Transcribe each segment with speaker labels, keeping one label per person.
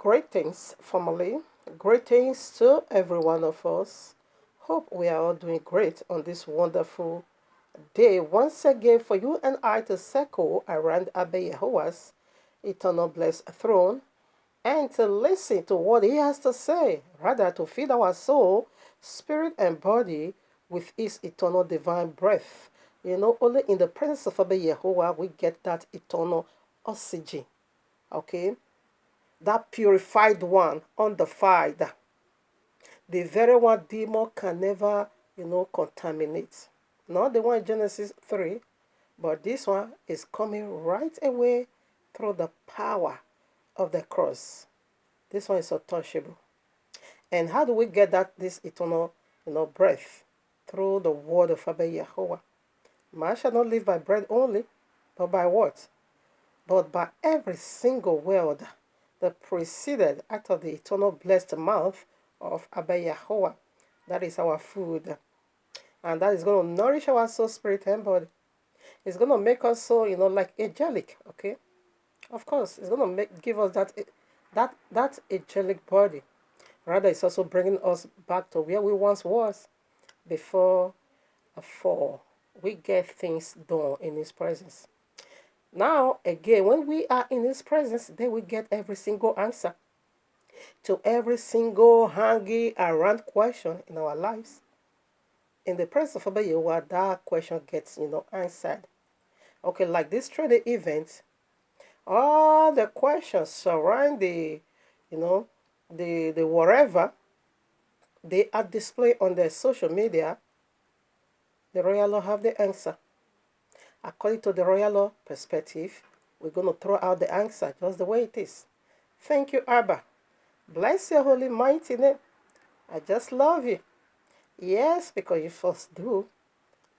Speaker 1: Greetings, family. Greetings to every one of us. Hope we are all doing great on this wonderful day. Once again, for you and I to circle around Abba Yehoah's eternal blessed throne and to listen to what he has to say, rather to feed our soul, spirit, and body with his eternal divine breath. Only in the presence of Abba Yehoah we get that eternal oxygen. Okay? That purified one, undefiled, the very one demon can never, contaminate. Not the one in Genesis 3, but this one is coming right away through the power of the cross. This one is untouchable. And how do we get this eternal, breath? Through the word of Abba Yehoah. Man shall not live by bread only, but by what? But by every single word that proceeded out of the eternal blessed mouth of Abba Yehoah. That is our food. And that is going to nourish our soul, spirit, and body. It's going to make us so, like angelic, okay? Of course, it's going to give us that angelic body. Rather, it's also bringing us back to where we once was before a fall. We get things done in His presence. Now, again, when we are in His presence, then we get every single answer to every single hanging around question in our lives. In the presence of Abba Yehoah, that question gets, answered. Okay, like this trading event, all the questions surround the whatever they are displayed on their social media, the royal law have the answer. According to the royal law perspective, we're going to throw out the answer just the way it is. Thank you, Abba. Bless your holy mighty name. I just love you. Yes, because you first do.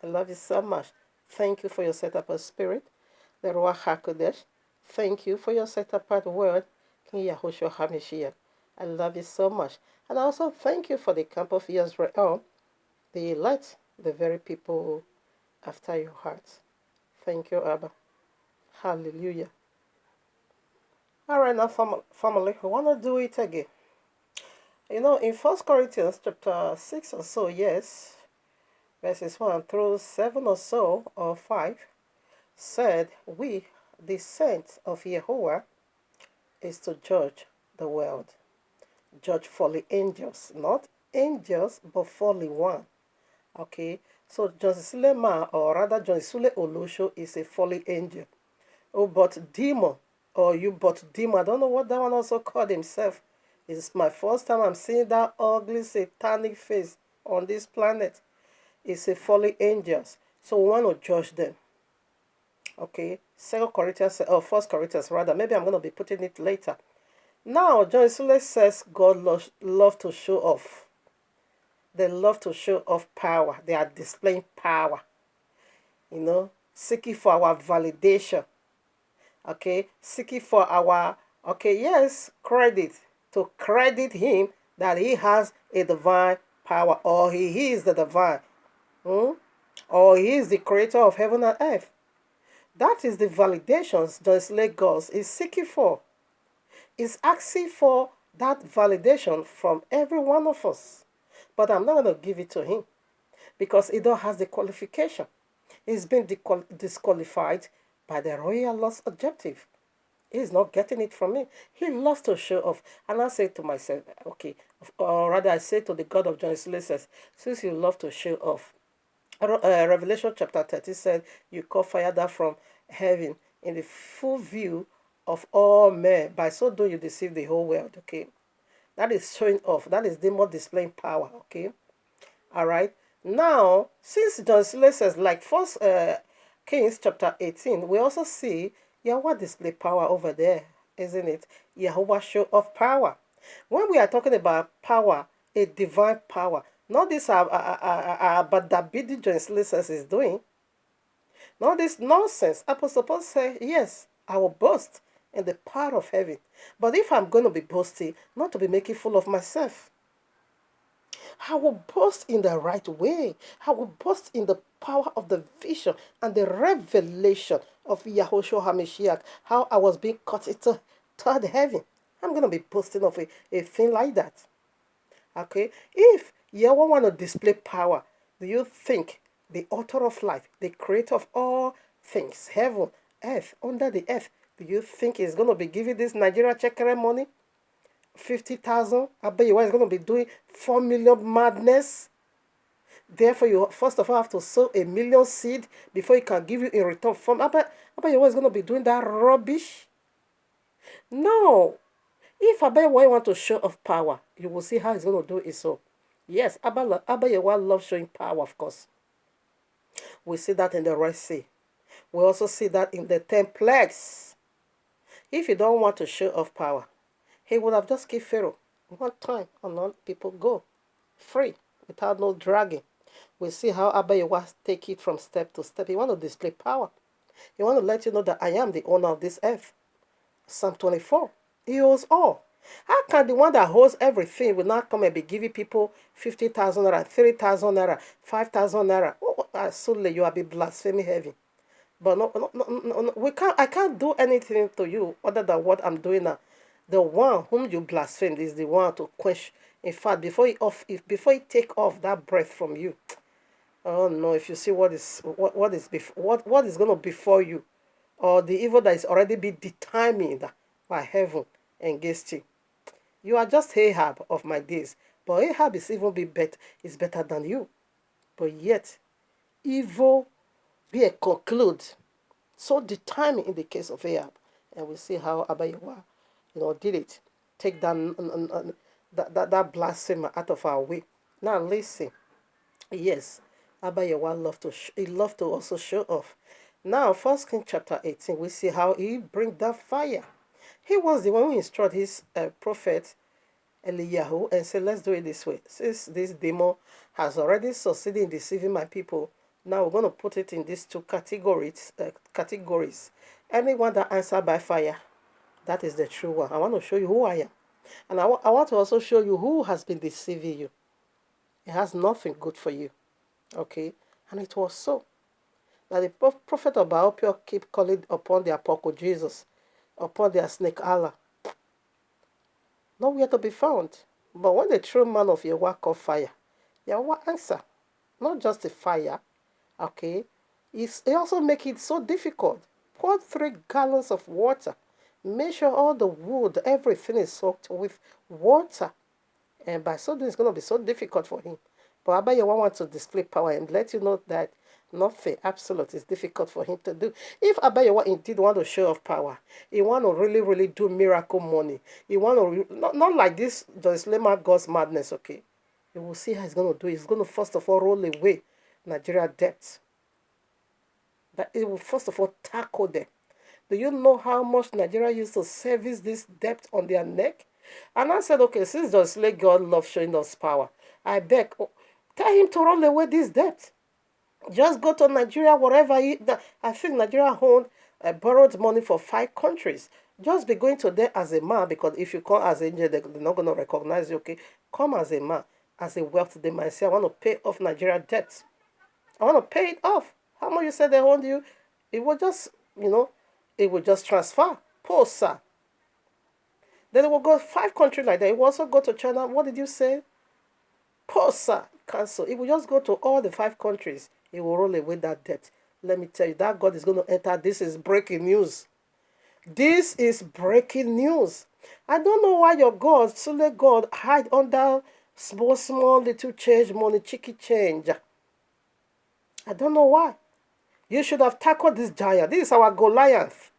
Speaker 1: I love you so much. Thank you for your set apart spirit, the Ruach HaKodesh. Thank you for your set apart word, King Yahushua HaMashiach. I love you so much. And also thank you for the camp of Israel, the elect, the very people after your heart. Thank you, Abba. Hallelujah. All right, now, family, we want to do it again. In 1 Corinthians chapter 6 or so, yes, verses 1 through 7 or so, or 5, said, we, the saints of Yehovah, is to judge the world. Judge fallen angels, not angels, but fallen one. Okay, so John Sulema, or rather John Sule Olusho, is a fallen angel. Oh, but demon, or you but demon, I don't know what that one also called himself. It's my first time I'm seeing that ugly satanic face on this planet. It's a fallen angels. So we want to judge them. Okay, 2 Corinthians, or 1 Corinthians rather. Maybe I'm going to be putting it later. Now, John Sule says God love to show off. They love to show off power. They are displaying power. Seeking for our validation. Okay, seeking for our, yes, credit. To credit him that he has a divine power, or he is the divine. Or he is the creator of heaven and earth. That is the validations John Sule God is seeking for. Is asking for that validation from every one of us. But I'm not going to give it to him because he don't has the qualification. He's been disqualified by the royal law's objective. He's not getting it from me. He loves to show off. And I say to myself, okay, or rather I say to the God of John Sule says, since you love to show off, Revelation chapter 30 said, you call fire down from heaven in the full view of all men. By so doing, you deceive the whole world, okay? That is showing off. That is demon displaying power, okay? All right. Now, since John Sule says, like First Kings chapter 18, we also see Yahweh display power over there, isn't it? Yahweh show off power. When we are talking about power, a divine power, not this but that BD John Sule says is doing. Not this nonsense. Apostle Paul say, yes, I will boast in the power of heaven. But if I'm going to be boasting, not to be making fool of myself. I will boast in the right way. I will boast in the power of the vision and the revelation of Yahushua HaMashiach, how I was being caught into third heaven. I'm going to be boasting of a thing like that. Okay? If you ever want to display power, do you think the author of life, the creator of all things, heaven, earth, under the earth, do you think he's going to be giving this Nigeria checker money? 50,000? I bet you are going to be doing 4 million madness. Therefore, you first of all have to sow a million seed before he can give you in return from. I bet you are going to be doing that rubbish. No. If Abayawa want to show off power, you will see how he's going to do it. So, yes, Abayawa loves showing power, of course. We see that in the Red Sea. We also see that in the 10 plagues. If you don't want to show off power, he would have just killed Pharaoh one time and all people go free without no dragging. We see how Abayawa take it from step to step. He want to display power. He want to let you know that I am the owner of this earth. Psalm 24. He owns all. How can the one that holds everything will not come and be giving people 50,000 naira, 3,000 naira, 5,000 naira? Absolutely, you will be blaspheming heavy. But no, we can't. I can't do anything to you other than what I'm doing now. The one whom you blasphemed is the one to quench. In fact, before he take off that breath from you, oh no! If you see what is going to befall you, or the evil that is already been determined by heaven against you, you are just Ahab of my days. But Ahab is better than you. But yet, evil be conclude so determined in the case of Ahab, and we see how Abayawa, did it. Take that blasphemer out of our way. Now listen, yes, Abayawa loved to also show off. Now, 1 Kings chapter 18, we see how he bring that fire. He was the one who instructed his prophet Eliyahu and said, let's do it this way. Since this demon has already succeeded in deceiving my people, now we're going to put it in these two categories. Anyone that answers by fire, that is the true one. I want to show you who I am. And I want to also show you who has been deceiving you. It has nothing good for you. Okay? And it was so. That the prophet of Baal keep calling upon their porco Jesus, upon their snake Allah. Nowhere to be found. But when the true man of Yahweh called fire, Yahweh answer. Not just the fire, okay? He also make it so difficult. Pour 3 gallons of water. Make sure all the wood, everything is soaked with water. And by so doing, it's going to be so difficult for him. But Abayawa wants to display power and let you know that nothing absolute is difficult for him to do. If Abayawa indeed want to show off power, he want to really, really do miracle money. He want to, not like this, the Islamic God's madness, okay? You will see how he's going to do it. He's going to first of all roll away Nigeria debt. That it will first of all tackle them. Do you know how much Nigeria used to service this debt on their neck? And I said, okay, since the Islamic God loves showing us power, I beg, tell him to roll away this debt. Just go to Nigeria, wherever I think Nigeria borrowed money for 5 countries. Just be going to there as a man, because if you come as an angel, they're not going to recognize you, okay? Come as a man, as a wealth. They might say, I want to pay off Nigeria debts. I want to pay it off. How much you said they owned you? It will just, it will just transfer. Post, sir. Then it will go 5 countries like that. It will also go to China. What did you say? Post, sir. Cancel. It will just go to all the 5 countries. It will roll away that debt. Let me tell you, that God is going to enter. This is breaking news. This is breaking news. I don't know why your God, Sule God, hide under small little change money, cheeky change. I don't know why. You should have tackled this giant. This is our Goliath.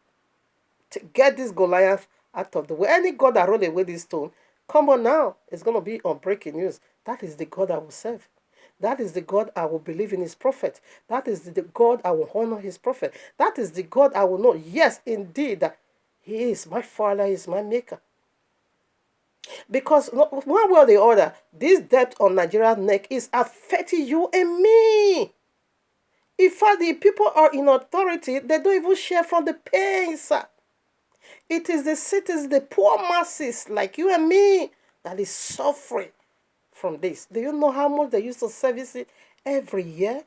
Speaker 1: To get this Goliath out of the way. Any God that roll away this stone, come on now. It's going to be on breaking news. That is the God I will serve. That is the God I will believe in his prophet. That is the God I will honor his prophet. That is the God I will know. Yes, indeed, he is my father, he is my maker. Because one way or the other, this debt on Nigeria's neck is affecting you and me. In fact, the people are in authority, they don't even share from the pain, sir. It is the citizens, the poor masses like you and me that is suffering from this. Do you know how much they used to service it every year?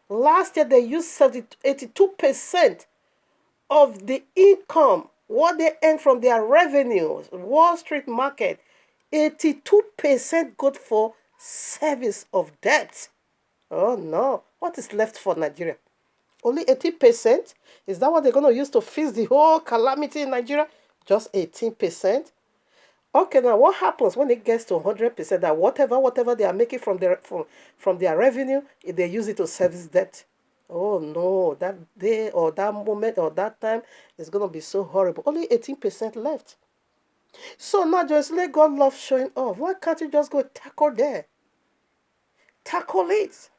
Speaker 1: Last year, they used 82% of the income what they earn from their revenues, Wall Street market, 82% good for service of debt. Oh no, what is left for Nigeria? Only 80%? Is that what they're going to use to fix the whole calamity in Nigeria? Just 18%? Okay, now what happens when it gets to 100%? That whatever they are making from their revenue, they use it to service debt. Oh no, that day or that moment or that time is going to be so horrible. Only 18% left. So now just let God love showing off. Why can't you just go tackle there? Tackle it.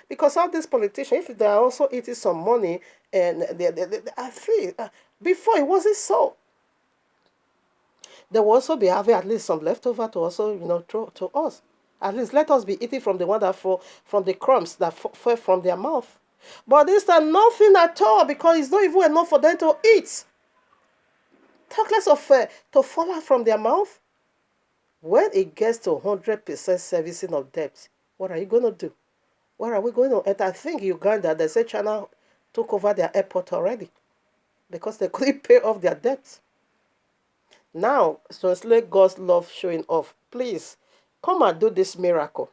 Speaker 1: Because all these politicians, if they are also eating some money, and I feel before it wasn't so. They will also be having at least some leftover to also, throw to us. At least let us be eating from the one that fall, from the crumbs that fell from their mouth. But this time, nothing at all, because it's not even enough for them to eat. Talk less of to fall out from their mouth. When it gets to 100% servicing of debt, what are you going to do? Where are we going to enter? I think Uganda, they say China took over their airport already because they couldn't pay off their debts. Now, translate God's love showing off. Please, come and do this miracle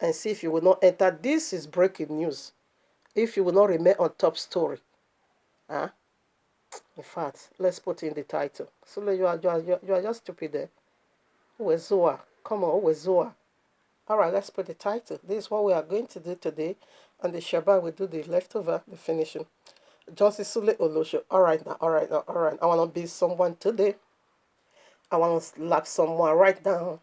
Speaker 1: and see if you will not enter. This is breaking news. If you will not remain on top story. Huh? In fact, let's put in the title. So you are just stupid there. Uwezoa. Come on, Uwezoa. All right, let's put the title. This is what we are going to do today. And the Shabbat will do the leftover, the finishing. Johnson Sule Olosho. All right now. I want to be someone today. I want to slap someone right now.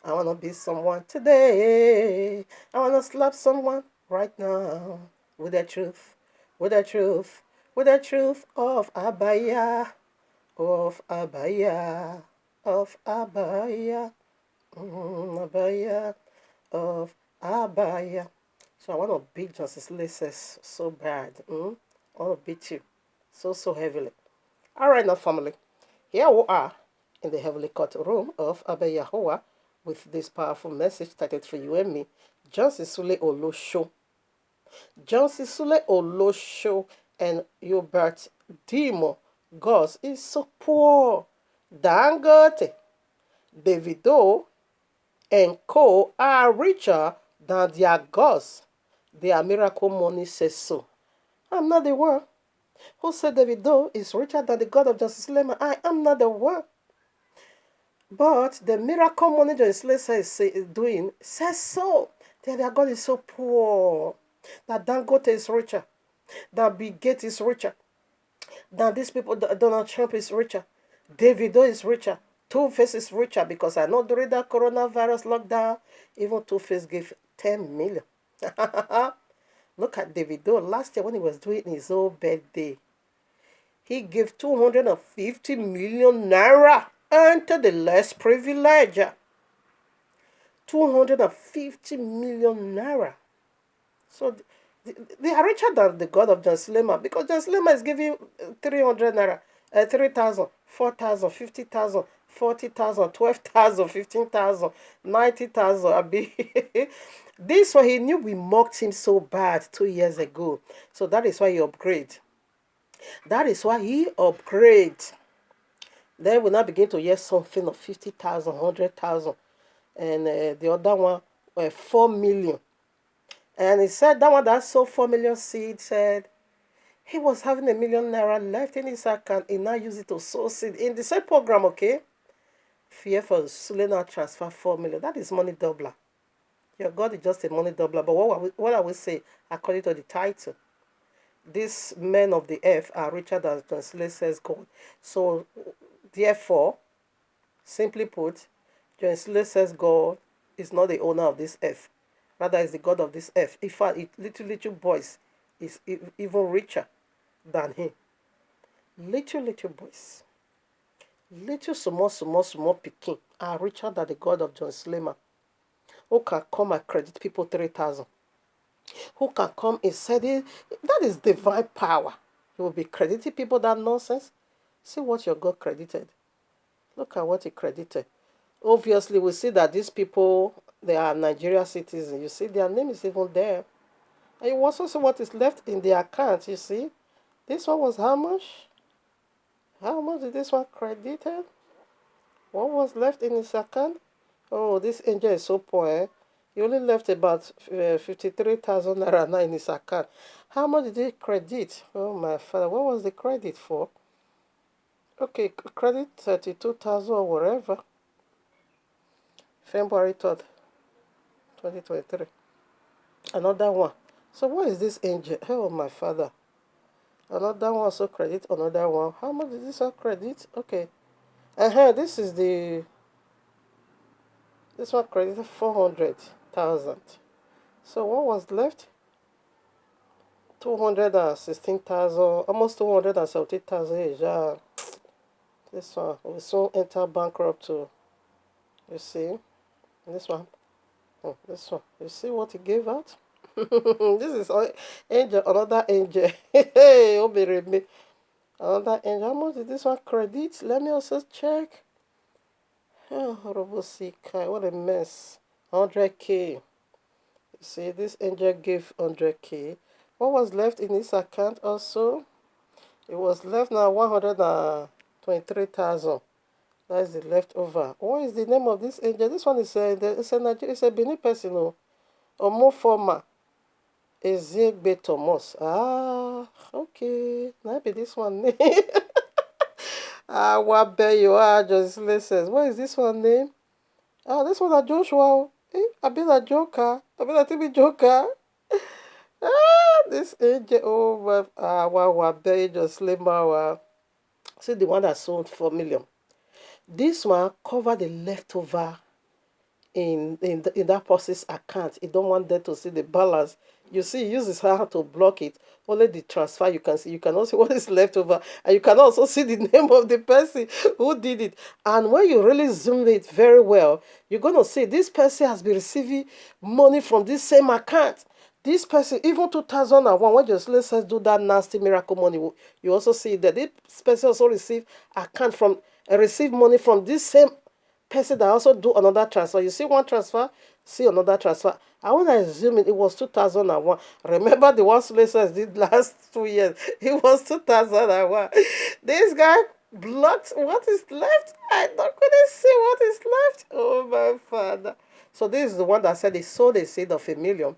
Speaker 1: I want to be someone today. I want to slap someone right now. With the truth. With the truth. With the truth of Abaya. Of Abaya. Of Abaya. Abaya. Of Abaya. So I want to beat Justice Laces so bad. I want to beat you so heavily. All right now, family. Here we are in the heavenly courtroom of Abba Yahweh with this powerful message titled for you and me. Johnson Sule Olosho. Johnson Sule Olosho and Hubert Dimo. God is so poor. Dangote, Davido, and Co. are richer than their gods. Their miracle money says so. I'm not the one. Who said Davido is richer than the God of Justice Lema? I am not the one. But the miracle money that Slesa is doing says so. That their God is so poor. That Dangote is richer. That Bill Gates is richer. That these people, Donald Trump is richer. Davido is richer. Two-Face is richer because I know during that coronavirus lockdown, even Two-Face gave 10 million. Look at Davido. Last year when he was doing his own birthday, he gave 250 million naira to the less privileged. 250 million naira. So they are richer than the God of John Slema because John Slema is giving 300 naira, 3,000, 4,000, 50,000, 40,000, 12,000, 15,000, 90,000. This one, he knew we mocked him so bad 2 years ago. So that is why he upgrade. That is why he upgrade. Then we now begin to hear something of 50,000, 100,000. And the other one, 4 million. And he said that one that sold 4 million seed said he was having $1 million naira left in his account. He now used it to sow seed in the same program, okay? Fear for Sule now transfer 4 million. That is money doubler. Your God is just a money doubler. But what I will say, according to the title, these men of the earth are richer than John says God. So, therefore, simply put, John says God is not the owner of this earth. Rather, is the God of this earth. In fact, little boys is even richer than him. Little boys. Little small picking are richer than the God of John Slema. Who can come and credit people 3,000? Who can come and say that is divine power? You will be crediting people that nonsense. See what your God credited. Look at what he credited. Obviously, we see that these people, they are Nigeria citizens. You see, their name is even there. And you also see what is left in their account, you see. This one was how much? How much did this one credited? What was left in his account? Oh, this angel is so poor. Eh? He only left about 53,000 naira now in his account. How much did he credit? Oh, my father. What was the credit for? Okay, credit 32,000 or whatever. February 3rd, 2023. Another one. So what is this angel? Oh, my father. Another one also credit, another one. How much did this one credit? Okay. This is this one credited 400,000. So what was left? 216,000, almost 270,000. Yeah. This one will soon enter bankrupt too. You see? This one. Oh, this one. You see what he gave out? This is angel, another angel. Hey, me. Another angel. How much did this one credit? Let me also check. Oh, Robosika, what a mess. 100k. You see, this angel gave 100k. What was left in his account also? It was left now 123,000. That's the leftover. What is the name of this angel? This one is it's a Benin person, or more former. Ezegbe Thomas. Ah, okay. Maybe this one name. Wabeyo, just listen. What is this one name? This one is Joshua. I be a joker. I be a TV joker. This angel, oh my, Wabeyo, just slimmer. See the one that sold 4 million. This one covered the leftover in that person's account. He don't want them to see the balance. You see, he uses her to block it. Only the transfer you can see. You cannot see what is left over, and you can also see the name of the person who did it. And when you really zoom it very well, you're gonna see this person has been receiving money from this same account. This person, even 2001, when just let's do that nasty miracle money, you also see that this person also received money from this same person that also do another transfer. You see one transfer, see another transfer. I want to assume it was 2001. Remember the one Slacers did last 2 years? It was 2001. This guy blocked what is left. I don't couldn't see what is left. Oh my father. So this is the one that said he sold a seed of 1 million.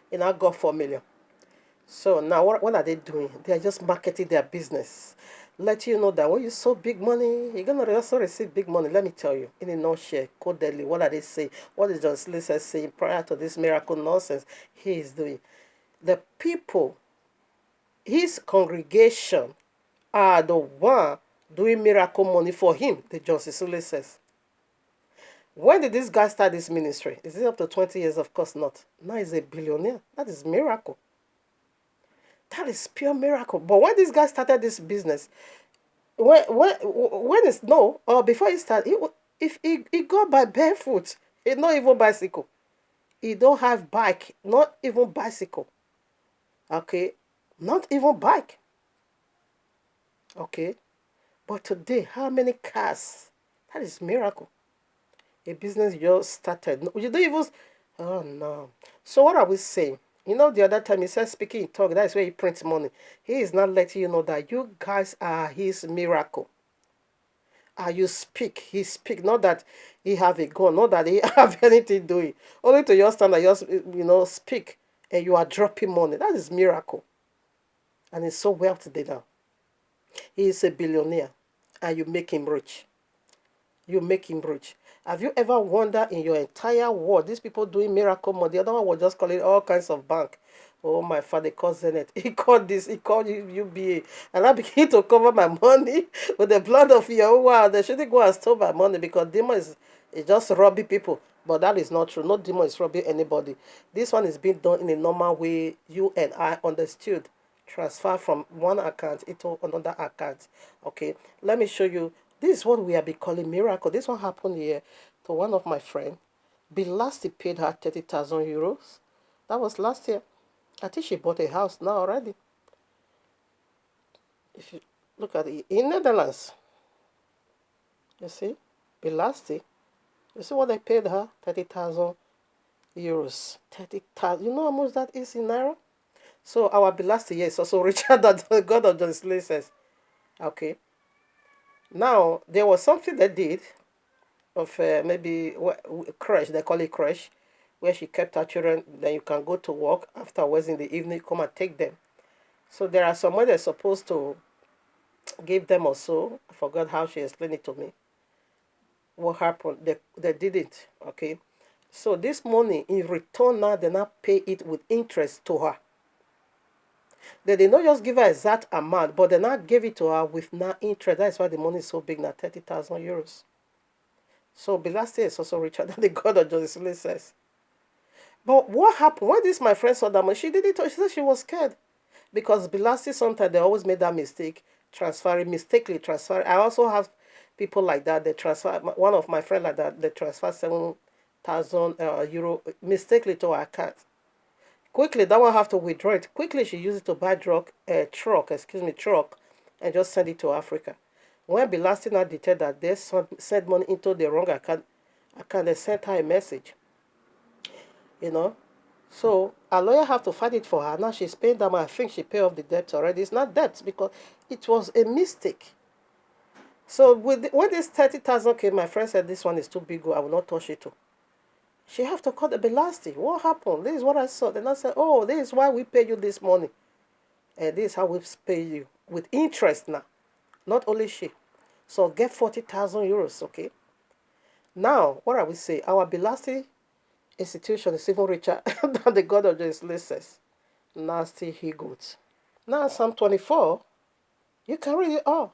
Speaker 1: He now got 4 million. So now what are they doing? They are just marketing their business. Let you know that when you sow big money, you're gonna also receive big money. Let me tell you, in a nutshell, codedly, what are they saying? What is John Slicer saying prior to this miracle nonsense he is doing? The people, his congregation, are the one doing miracle money for him, the John Cicely says. When did this guy start this ministry? Is it up to 20 years? Of course not. Now he's a billionaire. That is miracle. That is pure miracle. But when this guy started this business, when it's no, or before he started, if he go by barefoot, he not even bicycle. He don't have bike, not even bicycle. Okay, not even bike. Okay, but today, how many cars? That is miracle. A business just started. You don't even. Oh no. So what are we saying? You know, the other time he said speaking in tongue, that is where he prints money. He is not letting you know that you guys are his miracle. You speak, he speak. Not that he have a gun, not that he have anything doing. Only to your stand that just speak and you are dropping money. That is miracle. And it's so well today now. He is a billionaire and you make him rich. You make him rich. Have you ever wondered in your entire world, these people doing miracle money, the other one was just calling all kinds of bank. Oh, my father called Zenith. He called this, he called UBA. And I began to cover my money with the blood of Yahweh. They shouldn't go and steal my money because demon is just robbing people. But that is not true. No demon is robbing anybody. This one is being done in a normal way. You and I understood. Transfer from one account into another account. Okay, let me show you. This is what we have been calling miracle. This one happened here to one of my friends. Last he paid her 30,000 euros. That was last year. I think she bought a house now already. If you look at it, in Netherlands, you see, Belasti, you see what they paid her? 30,000 euros. 30,000. You know how much that is in Naira? So our Belasti here is also richer than the God of the says. Okay. Now, there was something they did of maybe crash, they call it crash, where she kept her children. Then you can go to work afterwards in the evening, come and take them. So there are some way they're supposed to give them also. I forgot how she explained it to me. What happened? They did it. Okay. So this money in return now they now pay it with interest to her. They did not just give her exact amount, but they now gave it to her with now interest. That's why the money is so big now, 30,000 euros. So Bilasti is also richer than the God of Joseph says. But what happened? When this my friend saw that money, she did it. She said she was scared. Because Bilasti sometimes they always made that mistake, mistakenly transfer. I also have people like that. They transfer, one of my friends like that, they transfer 7,000 euro mistakenly to her account. Quickly, that one have to withdraw it. Quickly, she used it to buy truck, and just send it to Africa. When Bilasti now detected that they sent money into the wrong account, they sent her a message. You know, so a lawyer have to fight it for her. Now she's paying them. I think she paid off the debt already. It's not debt because it was a mistake. So when this 30,000 came, my friend said this one is too big. I will not touch it too. She have to call the Belasti. What happened? This is what I saw. Then I said, oh, this is why we pay you this money. And this is how we pay you. With interest now. Not only she. So get 40,000 euros, okay? Now, what are we saying? Our Belasti institution is even richer than the God of the says. Nasty he goods. Now, Psalm 24, you can read it all.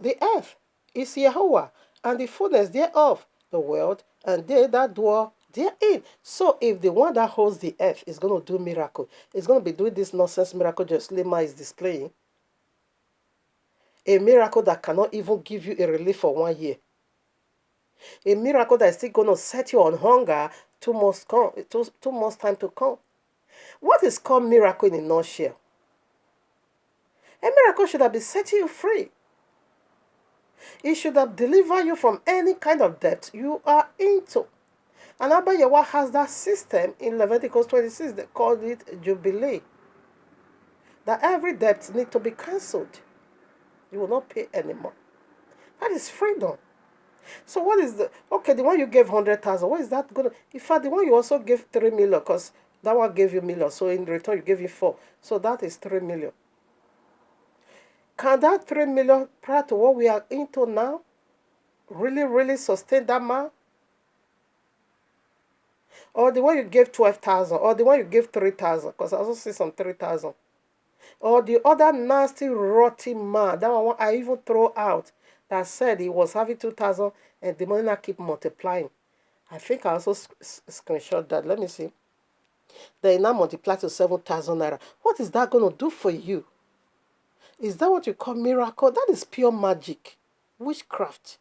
Speaker 1: The earth is Yahweh, and the fullness thereof, the world, and they that dwell therein. So, if the one that holds the earth is going to do miracle, is going to be doing this nonsense miracle Joslima is displaying, a miracle that cannot even give you a relief for 1 year, a miracle that is still going to set you on hunger 2 months, 2 months time to come. What is called miracle in a nutshell? A miracle should have been setting you free. It should have delivered you from any kind of debt you are into. And Abba Yahweh has that system in Leviticus 26. They called it Jubilee. That every debt needs to be cancelled. You will not pay anymore. That is freedom. So what is the one you gave 100,000? What is that going to? In fact, the one you also gave 3 million because that one gave you million. So in return you gave you 4. So that is 3 million. Can that 3 million prior to what we are into now really sustain that man? Or the one you gave 12,000, or the one you gave 3,000, because I also see some 3,000. Or the other nasty, rotten man, that one I even throw out, that said he was having 2,000 and the money now keep multiplying. I think I also screenshot that. Let me see. They now multiply to 7,000 naira. What is that going to do for you? Is that what you call miracle? That is pure magic. Witchcraft.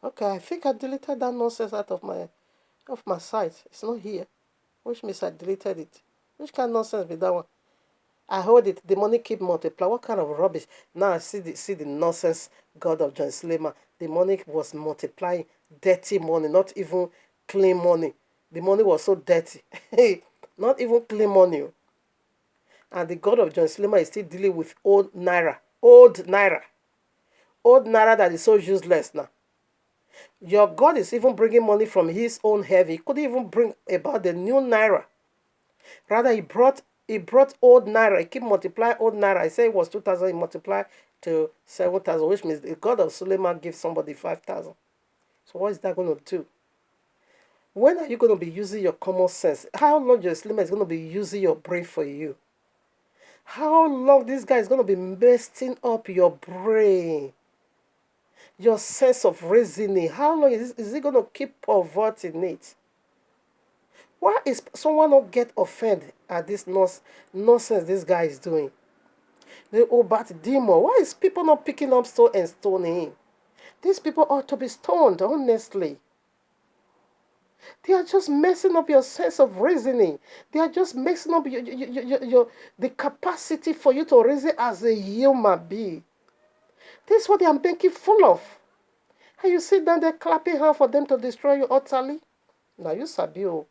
Speaker 1: Okay, I think I deleted that nonsense out of my site. It's not here. Which means I deleted it. Which kind of nonsense be that one? I hold it. The money keep multiplying. What kind of rubbish? Now I see the nonsense God of John Slema. The money was multiplying. Dirty money, not even clean money. The money was so dirty. Not even clean money. And the God of John Slema is still dealing with old Naira. Old Naira. Old Naira that is so useless now. Your God is even bringing money from his own heavy. He couldn't even bring about the new Naira. Rather, he brought old Naira. He keep multiplying old Naira. I say it was 2,000, he multiplied to 7,000, which means the God of Suleiman gives somebody 5,000. So what is that going to do? When are you going to be using your common sense? How long your Suleiman is going to be using your brain for you? How long this guy is going to be messing up your brain? Your sense of reasoning. How long is he going to keep perverting it? Why is someone not get offended at this nonsense this guy is doing? The Obat demon. Why is people not picking up stone and stoning him? These people ought to be stoned, honestly. They are just messing up your sense of reasoning. They are just messing up the capacity for you to reason as a human being. This is what they are making full of. And you sit down there clapping hands for them to destroy you utterly. Now you Sabio.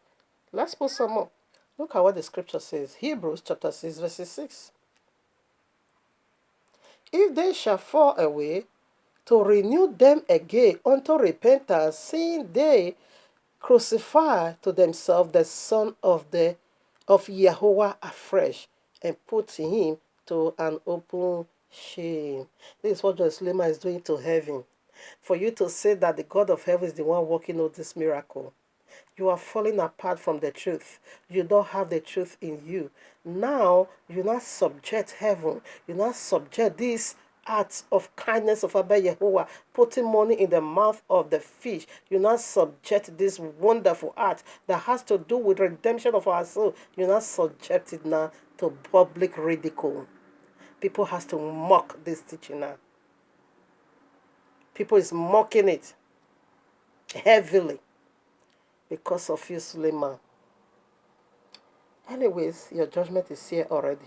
Speaker 1: Let's put some more. Look at what the scripture says. Hebrews chapter 6, verse 6. If they shall fall away, to renew them again unto repentance, seeing they crucify to themselves the Son of Yahweh afresh, and put him to an open shame. This is what Jerusalem is doing to heaven. For you to say that the God of heaven is the one working out this miracle, you are falling apart from the truth. You don't have the truth in you. Now, you not subject heaven. You not subject this acts of kindness of Abba Yehovah, putting money in the mouth of the fish. You not subject this wonderful act that has to do with redemption of our soul. You not subject it now to public ridicule. People has to mock this teaching now. People is mocking it heavily because of you, Suleiman. Anyways, your judgment is here already.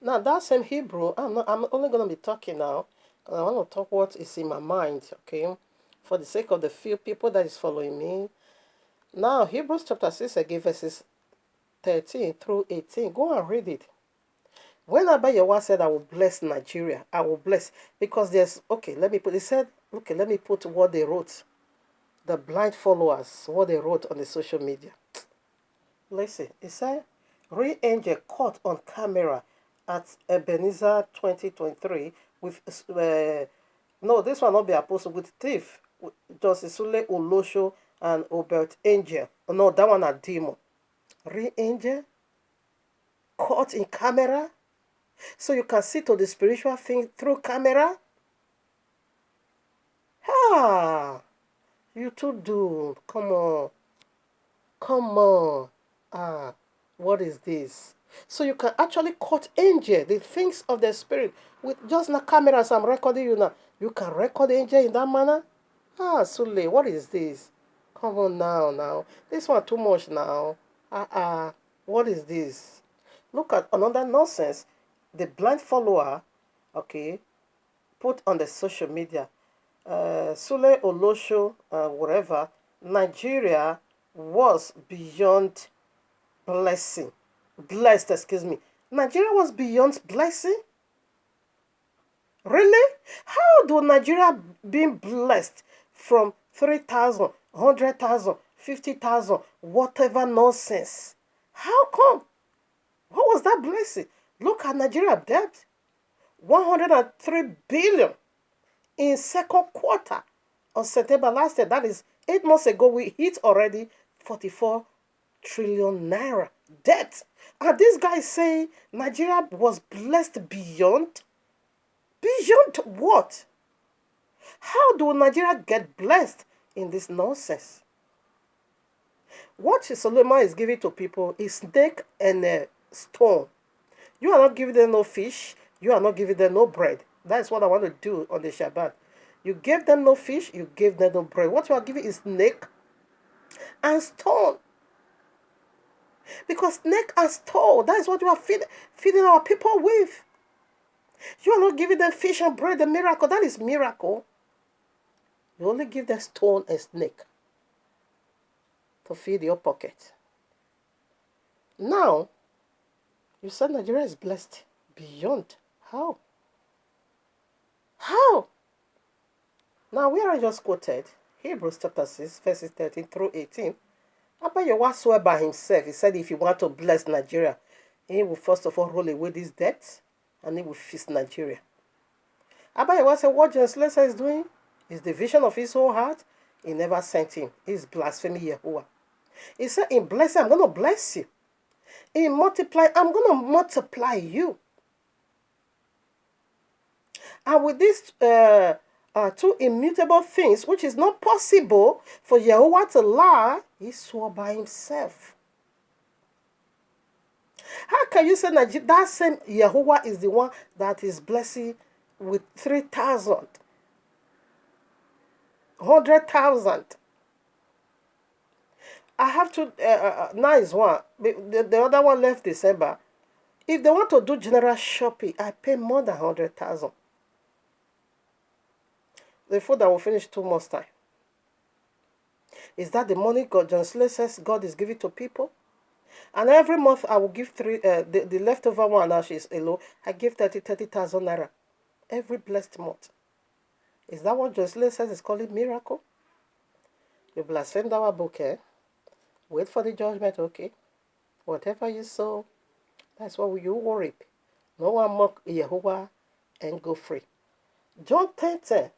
Speaker 1: Now that same Hebrew, I'm only gonna be talking now. I want to talk what is in my mind, okay? For the sake of the few people that is following me. Now Hebrews chapter 6 again, verses 13 through 18. Go and read it. When Abba Yahweh said, I will bless Nigeria, I will bless, because there's, okay, let me put, he said, okay, let me put what they wrote, the blind followers, what they wrote on the social media. Listen, he said, real angel caught on camera at Ebenezer 2023 with, no, this one not be apostle, with thief, Justice Sule Olosho and Obert Angel. No, that one a demon. Real angel caught in camera, so you can see to the spiritual thing through camera. Ah, you too do. Come on. Come on. Ah, what is this? So you can actually cut angel, the things of the spirit, with just the cameras I'm recording you now. You can record angel in that manner? Ah, Sule, what is this? Come on now. This one too much now. What is this? Look at another nonsense. The blind follower, okay, put on the social media. Sule Olosho, whatever, Nigeria was beyond blessing. Blessed, excuse me. Nigeria was beyond blessing? Really? How do Nigeria being blessed from 3,000, 100,000, 50,000, whatever nonsense? How come? What was that blessing? Look at Nigeria debt. 103 billion in second quarter of September last year. That is 8 months ago. We hit already 44 trillion naira debt. And this guy saying Nigeria was blessed beyond? Beyond what? How do Nigeria get blessed in this nonsense? What Solomon is giving to people is snake and a stone. You are not giving them no fish. You are not giving them no bread. That's what I want to do on the Shabbat. You gave them no fish. You gave them no bread. What you are giving is snake and stone. Because snake and stone, that is what you are feeding our people with. You are not giving them fish and bread, the miracle. That is miracle. You only give them stone and snake to feed your pocket. Now, you said Nigeria is blessed beyond. How? How? Now, where I just quoted, Hebrews chapter 6, verses 13 through 18, Abba Yahweh swear by himself. He said if you want to bless Nigeria, he will first of all roll away this debt, and he will feast Nigeria. Abba Yahweh said what John Slessor is doing is the vision of his whole heart. He never sent him. He's blaspheming Yahuwah. He said in blessing, I'm going to bless you. In multiply, I'm going to multiply you. And with these two immutable things, which is not possible for Yahuwah to lie, he swore by himself. How can you say that same Yahuwah is the one that is blessing with 3,000, 100,000? I have to, now is one. The other one left December. If they want to do general shopping, I pay more than 100,000. The food that will finish 2 months' time. Is that the money God, John Slay says God is giving to people? And every month I will give the leftover one, now she's alone, I give 30,000 naira. Every blessed month. Is that what Jocelyn says is called miracle? You blasphemed our book, eh? Wait for the judgment, okay? Whatever you sow, that's what you will reap. No one mock Jehovah and go free. John 10:10.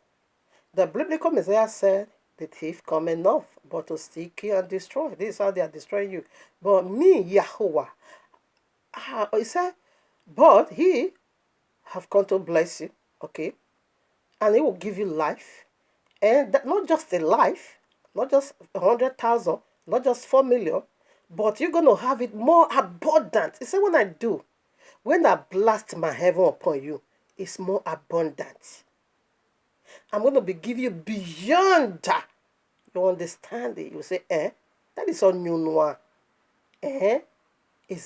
Speaker 1: The biblical Messiah said, the thief cometh not, but to steal, kill, and destroy. This is how they are destroying you. But me, Yahuwah, he said, but he have come to bless you, okay? And he will give you life. And that, not just a life, not just 100,000, not just 4 million, but you're going to have it more abundant. He said, when I blast my heaven upon you, it's more abundant. I'm going to be give you beyond that. You understand it? You say, that is all new noir. Is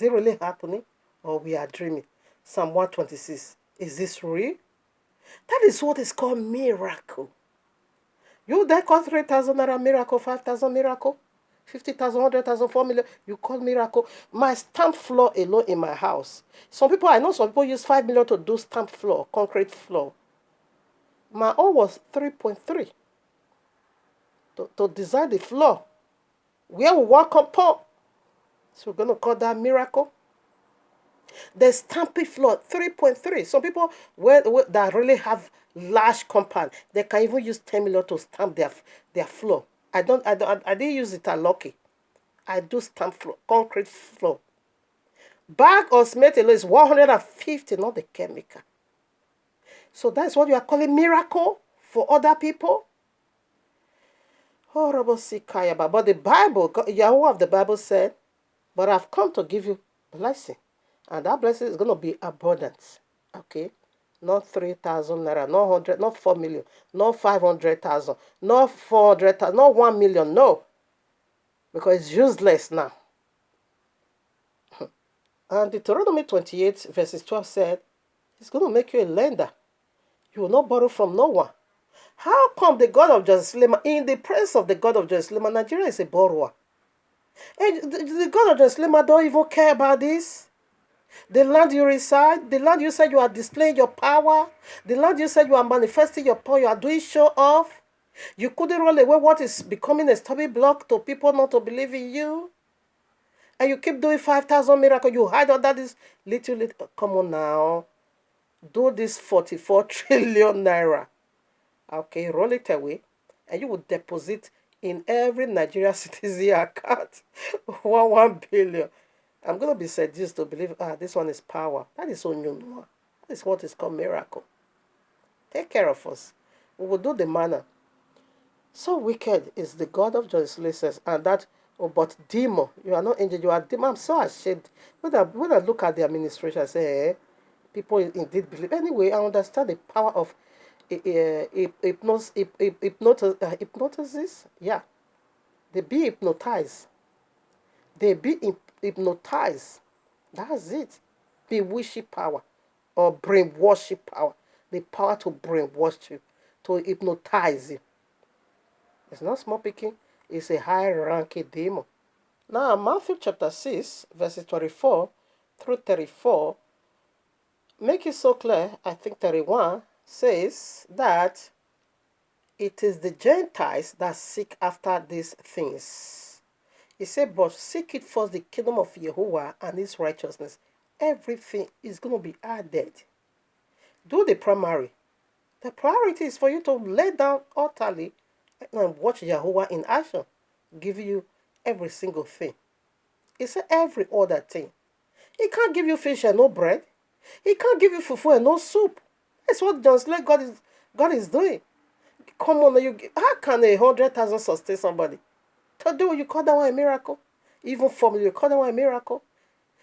Speaker 1: it really happening? Or we are dreaming? Psalm 126. Is this real? That is what is called miracle. You there call 3,000 naira miracle, 5,000 miracle, 50,000, 100,000, 4 million. You call miracle. My stamp floor alone in my house. I know some people use 5 million to do stamp floor, concrete floor. My own was 3.3 to design the floor where we walk upon. So we're going to call that miracle. The stamping floor, 3.3. Some people that really have large compound, they can even use 10 million to stamp their floor. I didn't use it at Lucky. I do stamp floor, concrete floor. Bag or cement alone is 150, not the chemical. So that's what you are calling miracle for other people. But the Bible, Yahweh of the Bible said, but I've come to give you blessing. And that blessing is going to be abundant. Okay? Not 3,000 naira, not 100, not 4 million, not 500,000, not 400,000, not 1 million. No. Because it's useless now. And Deuteronomy 28 verses 12 said, it's going to make you a lender. You will not borrow from no one. How come the God of Jerusalem, in the presence of the God of Jerusalem, Nigeria is a borrower? And the God of Jerusalem don't even care about this. The land you reside, the land you said you are displaying your power, the land you said you are manifesting your power, you are doing show off. You couldn't roll away what is becoming a stumbling block to people not to believe in you. And you keep doing 5,000 miracles. You hide under this little. Come on now. Do this 44 trillion naira. Okay, roll it away. And you will deposit in every Nigerian citizen account 1 billion. I'm going to be seduced to believe, this one is power. That is so new. That is what is called miracle. Take care of us. We will do the manner. So wicked is the God of Jerusalem, and that, but demon, you are not angel, you are demon. I'm so ashamed. When I look at the administration, I say, people indeed believe. Anyway, I understand the power of hypnosis. Yeah. They be hypnotized. They be hypnotized. That's it. Bewitching power or brainwashing power. The power to brainwash you, to hypnotize you. It's not small picking, it's a high ranking demon. Now, Matthew chapter 6, verses 24 through 34, make it so clear, I think 31, says that it is the Gentiles that seek after these things. He said, but seek it first the kingdom of Yahuwah and his righteousness. Everything is going to be added. Do the primary. The priority is for you to lay down utterly and watch Yahuwah in action. Give you every single thing. He said every other thing. He can't give you fish and no bread. He can't give you fufu and no soup. That's what God is doing. Come on, how can 100,000 sustain somebody? To do you call that one a miracle? Even 4 million, you call that one a miracle?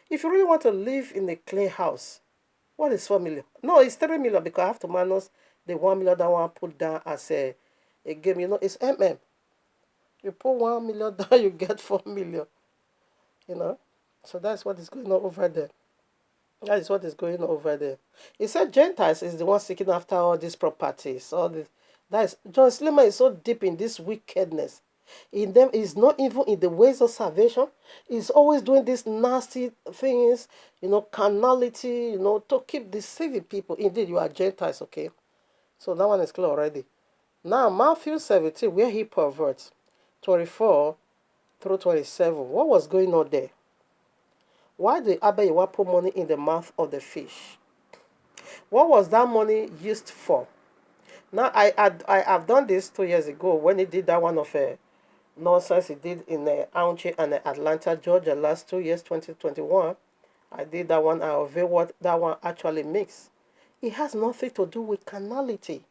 Speaker 1: If you really want to live in a clean house, what is 4 million? No, it's 3 million because I have to minus the 1 million that one put down as a game. It's You put 1 million down, you get 4 million. So that's what is going on over there. That is what is going on over there. He said Gentiles is the one seeking after all these properties. John Slimer is so deep in this wickedness. In them is not even in the ways of salvation. He's always doing these nasty things, carnality, to keep deceiving people. Indeed, you are Gentiles, okay? So that one is clear already. Now, Matthew 17, where he perverts, 24 through 27. What was going on there? Why did Abba Yahweh put money in the mouth of the fish? What was that money used for? Now, I have done this 2 years ago when he did that one of a nonsense he did in Auntie and Atlanta, Georgia last 2 years, 2021. I did that one. I reveal what that one actually makes. It has nothing to do with carnality.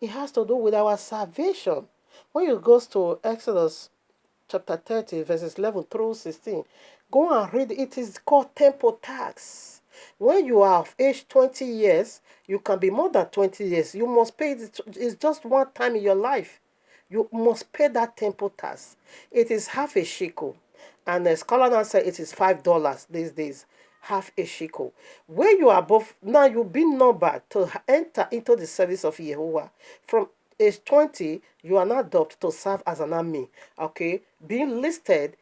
Speaker 1: It has to do with our salvation. When you go to Exodus chapter 30, verses 11 through 16, go and read it. It is called temple tax. When you are of age 20 years, you can be more than 20 years. You must pay it. It's just one time in your life. You must pay that temple tax. It is half a shekel. And the scholar now said it is $5 these days. Half a shekel. When you are above, now you've been numbered to enter into the service of Yehovah. From age 20, you are not adopted to serve as an army. Okay? Being listed,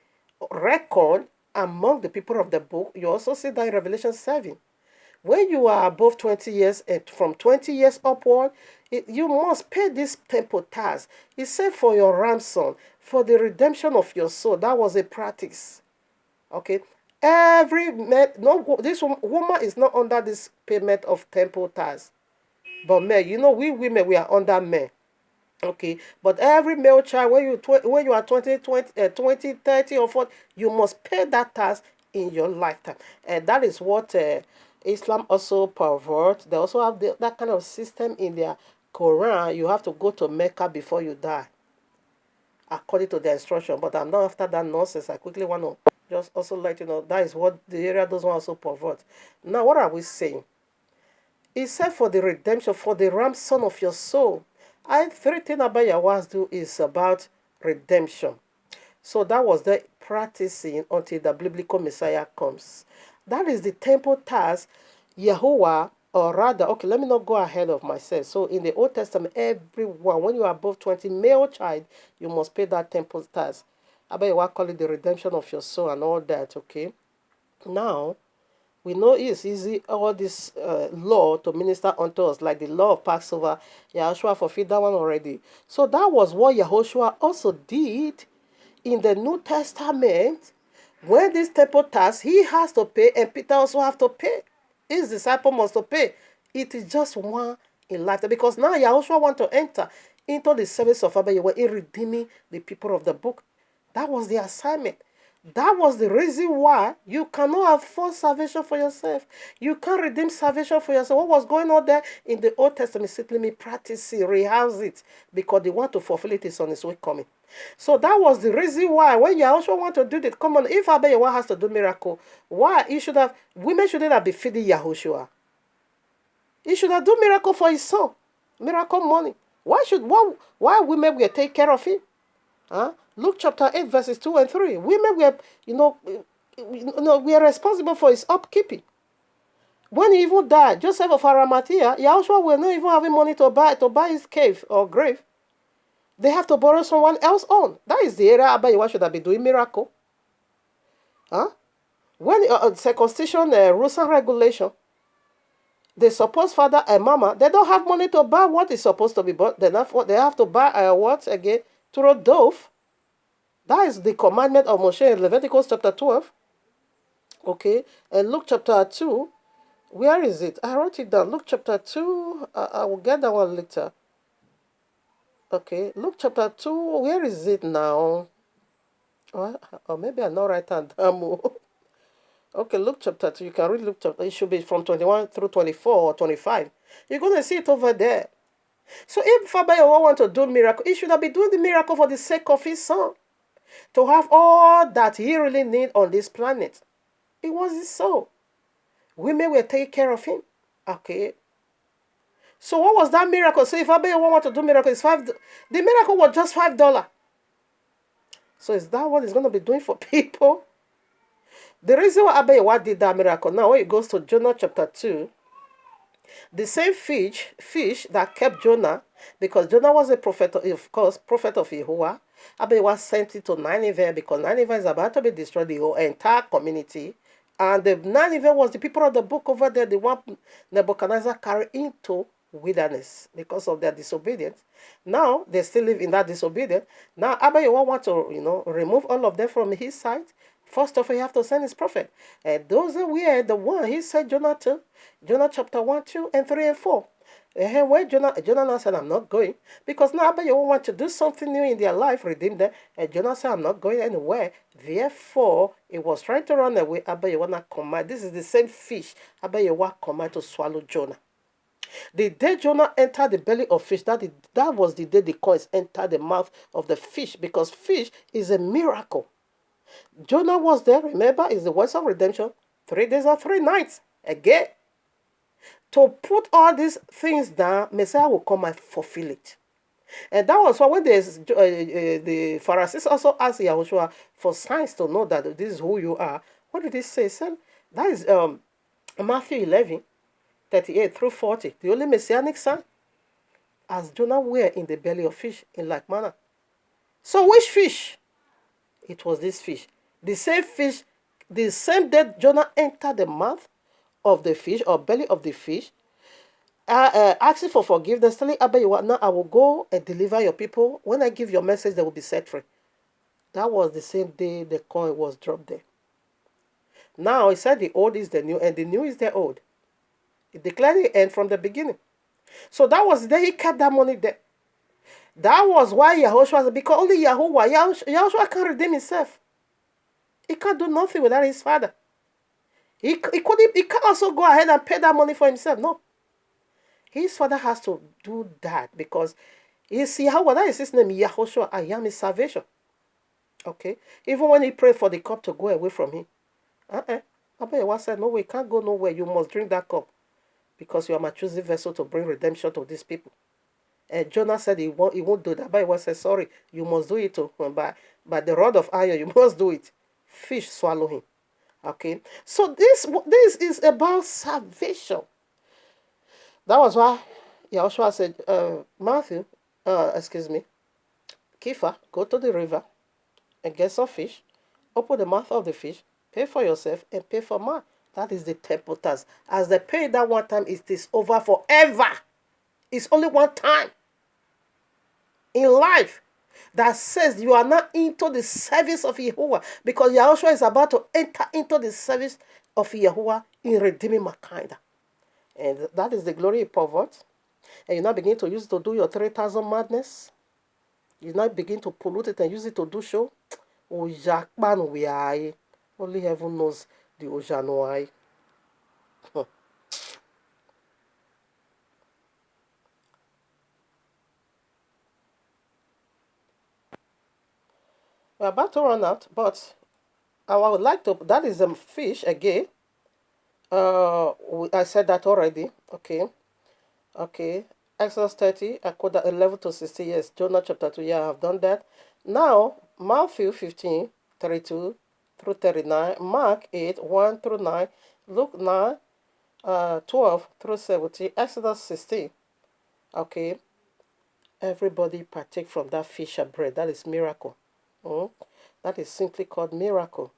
Speaker 1: record among the people of the book. You also see that in Revelation 7. When you are above 20 years and from 20 years upward, you must pay this temple tax. It said for your ransom, for the redemption of your soul. That was a practice. Okay? Every man, no, this woman is not under this payment of temple tax. But men, we women, we are under men. Okay, but every male child, when you are 20, 30 or 40, you must pay that tax in your lifetime. And that is what Islam also perverts. They also have that kind of system in their Quran. You have to go to Mecca before you die, according to the instruction. But I'm not after that nonsense. I quickly want to just also let you know that is what the area doesn't also pervert. Now, what are we saying? He said for the redemption, for the ransom of your soul. Three things about Yahweh's do is about redemption. So that was the practicing until the biblical Messiah comes. That is the temple task Yahuwah, or rather, okay, let me not go ahead of myself. So in the Old Testament, everyone, when you are above 20, male child, you must pay that temple tax. Abba Yahweh call it the redemption of your soul and all that, okay? Now, we know it's easy, all this law to minister unto us, like the law of Passover. Yahushua fulfilled that one already. So that was what Yahushua also did in the New Testament. When this temple tax, he has to pay, and Peter also have to pay. His disciple must to pay. It is just one in life. Because now Yahushua want to enter into the service of Abba Yahweh in redeeming the people of the book. That was the assignment. That was the reason why you cannot afford salvation for yourself. You can't redeem salvation for yourself. What was going on there in the Old Testament? Simply me practice it, rehearse it, because they want to fulfill it is on its way coming. So that was the reason why when you also want to do that, come on, if Abba Yahweh has to do miracle, why women shouldn't have been feeding Yahushua. He should have done miracle for his son, miracle money. Why women will take care of him? Huh? Luke chapter 8, verses 2 and 3. Women were, we are responsible for his upkeeping. When he even died, Joseph of Arimathea, Yahushua will not even having money to buy his cave or grave. They have to borrow someone else on. That is the area Abba Yahweh should have been doing miracle. Huh? When circumcision rules and regulation, they suppose father and mama, they don't have money to buy what is supposed to be bought. They have to buy what again? Through dove. That is the commandment of Moshe in Leviticus chapter 12. Okay. And Luke chapter 2. Where is it? I wrote it down. Luke chapter 2. I will get that one later. Okay. Luke chapter 2. Where is it now? Or maybe I'm not right hand. Okay, Luke chapter 2. You can read Luke chapter. It should be from 21 through 24 or 25. You're going to see it over there. So if Father Yahweh want to do miracle, he should have been doing the miracle for the sake of his son. To have all that he really need on this planet. It wasn't so. Women will take care of him. Okay. So what was that miracle? So if Abba Yahweh want to do miracle, it's $5. The miracle was just $5. So is that what he's going to be doing for people? The reason why Abba Yahweh did that miracle, now when it goes to Jonah chapter 2, The same fish that kept Jonah, because Jonah was a prophet, of course, prophet of Yahuwah. Abba was sent it to Nineveh because Nineveh is about to be destroyed, the whole entire community. And the Nineveh was the people of the book over there, the one Nebuchadnezzar carried into wilderness because of their disobedience. Now they still live in that disobedience. Now Abba Yahuwah want to, remove all of them from his side. First of all, he have to send his prophet. And those are were the one he said Jonah to. Jonah chapter 1, 2, and 3 and 4. Where Jonah now said, I'm not going. Because now Abba Yahuwah want to do something new in their life, redeem them. And Jonah said, I'm not going anywhere. Therefore, he was trying to run away. Abba Yahuwah command. This is the same fish. Abba Yahuwah command to swallow Jonah. The day Jonah entered the belly of fish, that was the day the coins entered the mouth of the fish, because fish is a miracle. Jonah was there, remember, is the words of redemption. 3 days and 3 nights. Again, to put all these things down, Messiah will come and fulfill it. And that was why when the Pharisees also asked Yahushua for signs to know that this is who you are. What did he say? He said, that is Matthew 11, 38 through 40. The only messianic sign. As Jonah were in the belly of fish in like manner. So which fish? It was this fish. The same day Jonah entered the mouth of the fish or belly of the fish, asking for forgiveness, telling Abba Yahuwah, now I will go and deliver your people. When I give your message, they will be set free. That was the same day the coin was dropped there. Now he said the old is the new and the new is the old. He declared the end from the beginning. So that was the day he kept that money there. That was why Yahushua, because only Yahushua can redeem himself. He can't do nothing without his father. He can't also go ahead and pay that money for himself. No. His father has to do that because you see how that is his name, Yahushua. I am his salvation. Okay? Even when he prayed for the cup to go away from him. Abba Yahuwah said, no way, you can't go nowhere. You must drink that cup because you are my chosen vessel to bring redemption to these people. And Jonah said he won't do that. Abba Yahuwah said, sorry, you must do it too. By the rod of iron, you must do it. Fish swallow him. Okay? So this is about salvation. That was why Yahushua said, Matthew, Kepha, go to the river and get some fish, open the mouth of the fish, pay for yourself and pay for man. That is the temple tax. As they pay that one time, it is over forever. It's only one time in life that says you are not into the service of Yahuwah, because Yahushua is about to enter into the service of Yahuwah in redeeming mankind. And that is the glory he perverts. And you now begin to use it to do your 3,000 madness. You now begin to pollute it and use it to do show. Only heaven knows the Ojanoai. We're about to run out, but I would like to, that is a fish again. I said that already. Okay. Exodus 30, I quote that 11 to 60. Yes, Jonah chapter 2. Yeah, I've done that. Now, Matthew 15, 32 through 39. Mark 8, 1 through 9. Luke 9, 12 through 17. Exodus 16. Okay. Everybody partake from that fish and bread. That is miracle. That is simply called miracle.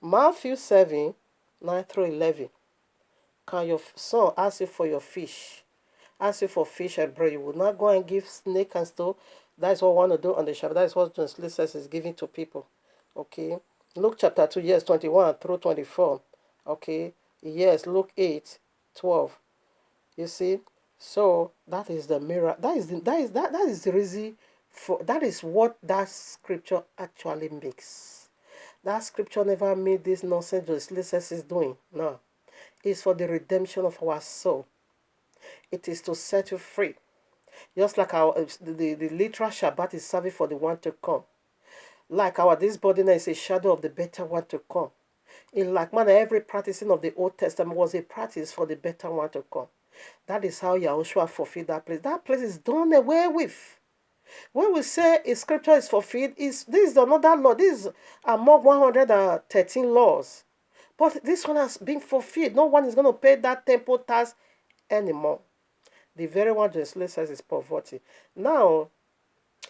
Speaker 1: Matthew 7, 9 through 11. Can your son ask you for your fish? Ask you for fish and bread. You will not go and give snake and stuff. That is what we want to do on the Shabbat. That is what John says is giving to people. Okay. Luke chapter 2, yes, 21 through 24. Okay. Yes, Luke 8, 12. You see? So that is the miracle. That is the reason for that is what that scripture actually makes. That scripture never made this nonsense John says is doing. No. It's for the redemption of our soul. It is to set you free. Just like the literal Shabbat is serving for the one to come. Like this body now is a shadow of the better one to come. In like manner, every practicing of the Old Testament was a practice for the better one to come. That is how Yahushua fulfilled that place. That place is done away with. When we say a scripture is fulfilled, this is another law. This is among 113 laws. But this one has been fulfilled. No one is going to pay that temple tax anymore. The very one Joyce says is poverty. Now,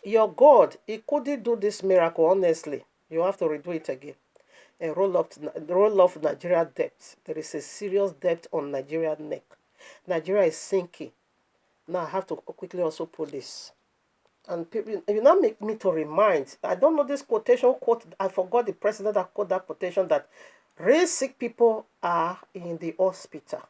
Speaker 1: your God, he couldn't do this miracle, honestly. You have to redo it again. And roll off Nigeria debt. There is a serious debt on Nigeria's neck. Nigeria is sinking. Now I have to quickly also put this. And people, you now make me to remind. I don't know this quotation quote. I forgot the president that quote that quotation that real sick people are in the hospital.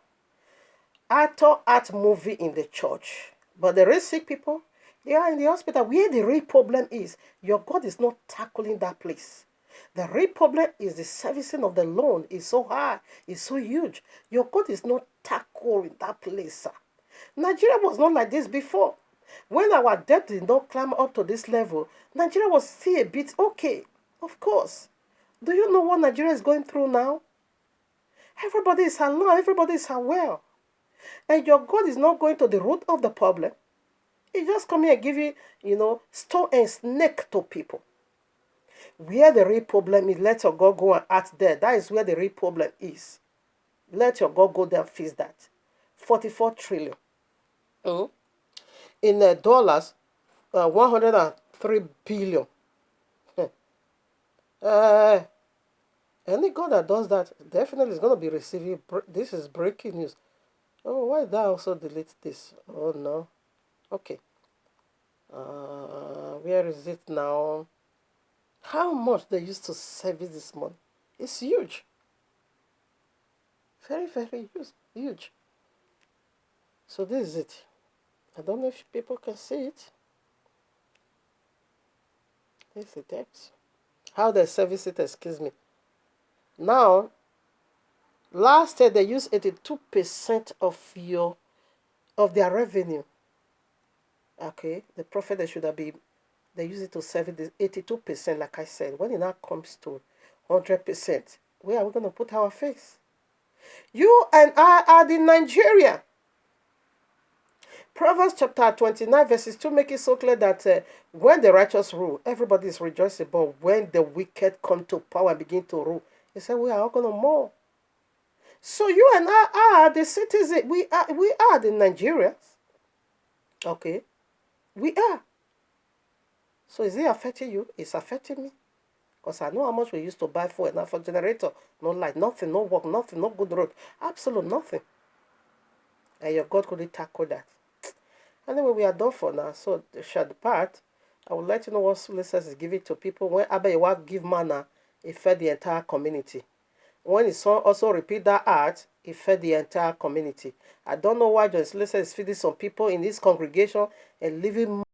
Speaker 1: Art movie in the church. But the real sick people, they are in the hospital. Where the real problem is, your God is not tackling that place. The real problem is the servicing of the loan is so high, is so huge. Your God is not tackling that place, sir. Nigeria was not like this before. When our debt did not climb up to this level, Nigeria was still a bit okay, of course. Do you know what Nigeria is going through now? Everybody is alive, everybody is aware. And your God is not going to the root of the problem. He just come here and give you, stone and snake to people. Where the real problem is, let your God go and act there. That is where the real problem is. Let your God go there and fix that. 44 trillion. In dollars, 103 billion. Any God that does that definitely is going to be receiving. This is breaking news. Oh, why did I also delete this? Oh, no. Okay. Where is it now? How much they used to service this money? It's huge. Very, very huge. So this is it. I don't know if people can see it. This is the debt. How they service it, excuse me. Now, last year they used 82% of their revenue. Okay, the profit they use it to service this 82%, like I said. When it now comes to 100%, where are we going to put our face? You and I are the Nigeria. Proverbs chapter 29 verses 2 make it so clear that when the righteous rule, everybody is rejoicing. But when the wicked come to power and begin to rule, he said, we are all going to mourn. So you and I are the citizens. We are the Nigerians. Okay? We are. So is it affecting you? It's affecting me. Because I know how much we used to buy for enough for generator. No light, nothing, no work, nothing, no good road. Absolute nothing. And your God couldn't tackle that. Anyway, we are done for now. So the short part, I will let you know what Sulises is giving to people. When Abayewa give manna, it fed the entire community. When his son also repeat that art, it fed the entire community. I don't know why John Sulises is feeding some people in this congregation and leaving